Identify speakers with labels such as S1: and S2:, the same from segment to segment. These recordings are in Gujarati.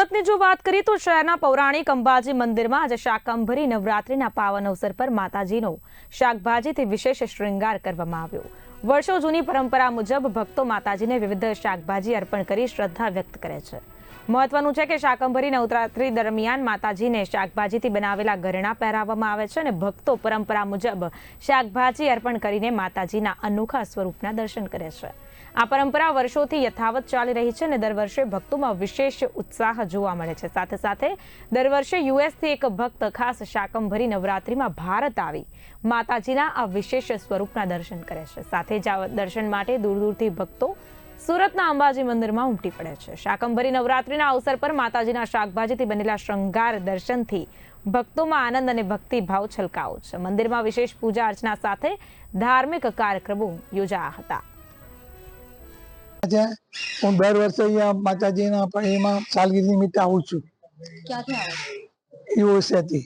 S1: સુરતની જો વાત કરીએ તો શહેરના પૌરાણિક અંબાજી મંદિરમાં આજે શાકંભરી નવરાત્રિના પાવન અવસર પર માતાજીનો શાકભાજીથી વિશેષ શ્રૃંગાર કરવામાં આવ્યો। વર્ષો જૂની પરંપરા મુજબ ભક્તો માતાજીને વિવિધ શાકભાજી અર્પણ કરી શ્રદ્ધા વ્યક્ત કરે છે। મહત્વનું છે કે શાકંભરી નવરાત્રિ દરમિયાન માતાજીને શાકભાજીથી બનાવેલા ઘરેણાં પહેરાવવામાં આવે છે અને ભક્તો પરંપરા મુજબ શાકભાજી અર્પણ કરીને માતાજીના અનોખા સ્વરૂપના દર્શન કરે છે। આ પરંપરા વર્ષોથી યથાવત ચાલી રહી છે અને દર વર્ષે ભક્તોમાં વિશેષ ઉત્સાહ જોવા મળે છે। સાથે સાથે દર વર્ષે યુએસથી એક ભક્ત ખાસ શાકંભરી નવરાત્રિમાં ભારત આવી માતાજીના આ વિશેષ સ્વરૂપના દર્શન કરે છે। સાથે જ આ દર્શન માટે દૂર દૂરથી ભક્તો સુરતના અંબાજી મંદિરમાં ઉમટી પડે છે। શાકંભરી નવરાત્રિના અવસર પર માતાજીના શાકભાજીથી બનેલા શૃંગાર દર્શનથી ભક્તોમાં આનંદ અને ભક્તિભાવ છલકાયો છે। મંદિરમાં વિશેષ પૂજા અર્ચના સાથે ધાર્મિક કાર્યક્રમો યોજાયા હતા।
S2: હું દર વર્ષે અહીંયા માતાજીના એમાં સાલગીરી નિમિત્તે આવું છું।
S3: ક્યાંથી આવો છો?
S2: યુએસએથી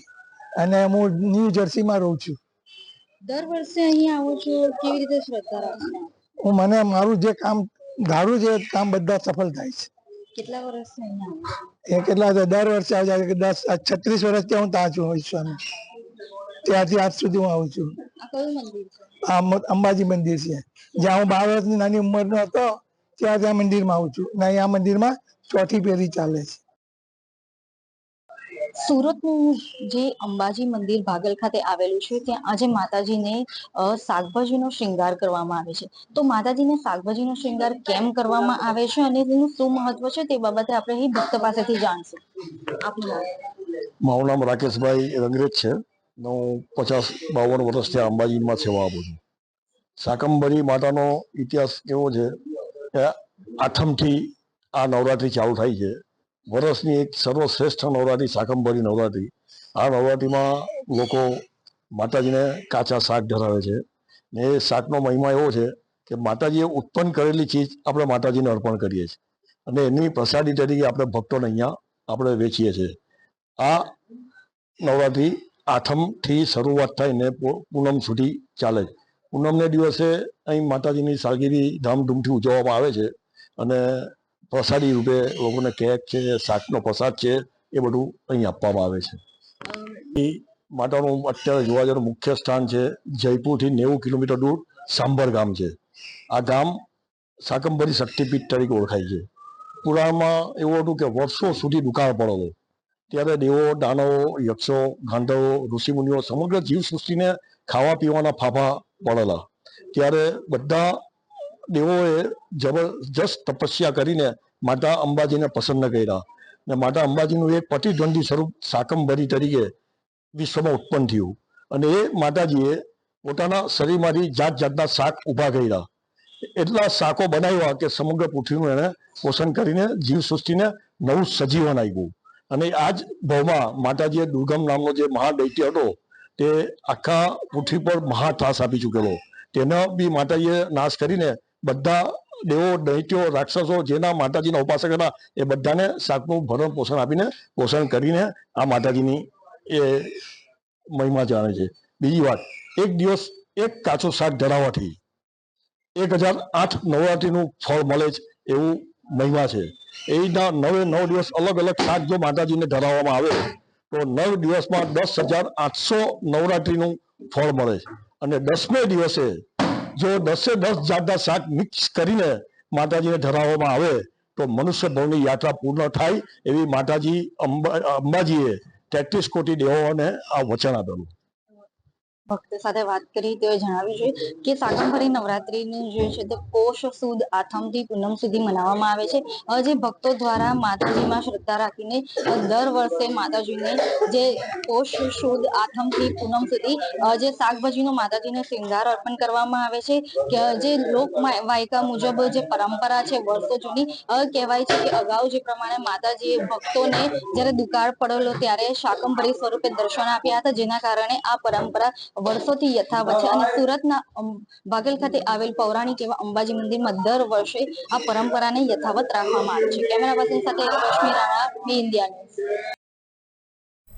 S2: અને હું ન્યૂ જર્સીમાં રહું છું।
S3: દર વર્ષે અહીંયા આવો છો, કેવી રીતે શ્રદ્ધા રાખીને?
S2: હું મને મારું જે કામ ધારું છે કામ બધા સફળ થાય છે।
S3: કેટલા વર્ષથી અહીંયા આવો છો?
S2: એ કેટલા દર વર્ષે આવે છે 36 વર્ષથી હું ત્યાં છું સ્વામી, ત્યારથી આજ સુધી હું આવું છું।
S3: આ કયું મંદિર છે?
S2: આ અંબાજી મંદિર છે, જ્યાં હું 12 વર્ષની નાની ઉંમરનો હતો ત્યાં મંદિરમાં આવું છું અને આ મંદિરમાં ચોથી પેઢી ચાલે છે।
S3: સુરતનું જે અંબાજી મંદિર ભાગલ ખાતે આવેલું છે ત્યાં આજે માતાજીને શાકભાજીનો શૃંગાર કરવામાં આવે છે। તો માતાજીને શાકભાજીનો શૃંગાર કેમ કરવામાં આવે છે અને તેનું શું મહત્વ છે તે બાબતે આપણે અહીં ભક્ત પાસેથી જાણશું। આપનું નામ?
S4: મારું નામ રાકેશભાઈ રંગરેજ છે। હું 50-52 વર્ષથી અંબાજીમાં સેવા આપું છું। શાકંભરી માતાનો ઇતિહાસ એવો છે કે આઠમથી આ નવરાત્રિ ચાલુ થાય છે। વર્ષની એક સર્વશ્રેષ્ઠ નવરાત્રિ શાકંભરી નવરાત્રિ। આ નવરાત્રિમાં લોકો માતાજીને કાચા શાક ધરાવે છે ને એ શાકનો મહિમા એવો છે કે માતાજીએ ઉત્પન્ન કરેલી ચીજ આપણે માતાજીને અર્પણ કરીએ છીએ અને એની પ્રસાદી તરીકે આપણે ભક્તોને અહીંયા આપણે વેચીએ છીએ। આ નવરાત્રિ આઠમથી શરૂઆત થઈને પૂનમ સુધી ચાલે છે। પૂનમને દિવસે અહીં માતાજીની સાલગીરી ધામધૂમથી ઉજવવામાં આવે છે અને પ્રસાદી રૂપે લોકોને કેક છે, શાકનો પ્રસાદ છે, એ બધું અહીં આપવામાં આવે છે। એ માતાનું અત્યારે જોવા જવાનું મુખ્ય સ્થાન છે જયપુરથી 90 કિલોમીટર દૂર સાંભર ગામ છે। આ ગામ શાકંભરી શક્તિપીઠ તરીકે ઓળખાય છે। પુરાણમાં એવું હતું કે વર્ષો સુધી દુકાળ પડેલો, ત્યારે દેવો, દાનવો, યક્ષો, ગાંધર્વો, ઋષિમુનિઓ સમગ્ર જીવસૃષ્ટિને ખાવા પીવાના ફાફા પડેલા। ત્યારે બધા દેવોએ જબરજસ્ત તપસ્યા કરીને માતા અંબાજીને પ્રસન્ન કર્યા ને માતા અંબાજીનું એક પ્રતિદ્વંદી સ્વરૂપ શાકંભરી તરીકે વિશ્વમાં ઉત્પન્ન થયું અને એ માતાજીએ પોતાના શરીરમાંથી જાત જાતના શાક ઊભા કર્યા। એટલા શાકો બનાવ્યા કે સમગ્ર પૃથ્વીનું એને પોષણ કરીને જીવસૃષ્ટિને નવું સજીવન આપ્યું અને આ જ ભાવમાં માતાજીએ દુર્ગમ નામનો જે મહાદૈત્ય હતો તે આખા પૃથ્વી પર મહાત્રાસ આપી ચૂકેલો, તેનો બી માતાજીએ નાશ કરીને બધા દેવો, દૈત્યો, રાક્ષસો જેના માતાજીના ઉપાસક હતા એ બધાને શાકનું ભરણ પોષણ આપીને પોષણ કરીને આ માતાજીની એ મહિમા જાણે છે। બીજી વાત, એક દિવસ એક કાચું શાક ધરાવવાથી 1008 નવરાત્રિનું ફળ મળે છે એવું મહિમા છે। એ રીતના 9 દિવસ અલગ અલગ શાક જો માતાજીને ધરાવવામાં આવે તો 9 દિવસમાં 10,800 નવરાત્રિનું ફળ મળે છે અને 10મે દિવસે જો 10 જાતના શાક મિક્સ કરીને માતાજીને ધરાવવામાં આવે તો મનુષ્ય ભવની યાત્રા પૂર્ણ થાય એવી માતાજી અંબાજીએ 33 કોટી દેવોને આ વચન આપેલું।
S3: ભક્ત સાથે વાત કરી તેઓ જણાવ્યું છે કે શાકંભરી નવરાત્રીનું જે છે તે પોષ સુદ આઠમથી પૂનમ સુધી મનાવવામાં આવે છે। જે ભક્તો દ્વારા માતાજીમાં શ્રદ્ધા રાખીને દર વર્ષે માતાજીને જે પોષ સુદ આઠમથી પૂનમ સુધી જે શાકભાજીનો માતાજીને શૃંગાર અર્પણ કરવામાં આવે છે કે જે લોક વાયકા મુજબ જે પરંપરા છે વર્ષો જૂની, કહેવાય છે કે અગાઉ જે પ્રમાણે માતાજીએ ભક્તોને જ્યારે દુકાળ પડેલો ત્યારે શાકંભરી સ્વરૂપે દર્શન આપ્યા હતા, જેના કારણે આ પરંપરા વર્ષોથી યથાવત છે અને સુરતના ભાગલ ખાતે આવેલ પૌરાણિક એવા અંબાજી મંદિરમાં દર વર્ષે આ પરંપરાને યથાવત રાખવામાં આવે છે। કેમેરા પર્સન સાથે રશ્મિ રાણા, બી ઇન્ડિયા ન્યૂઝ।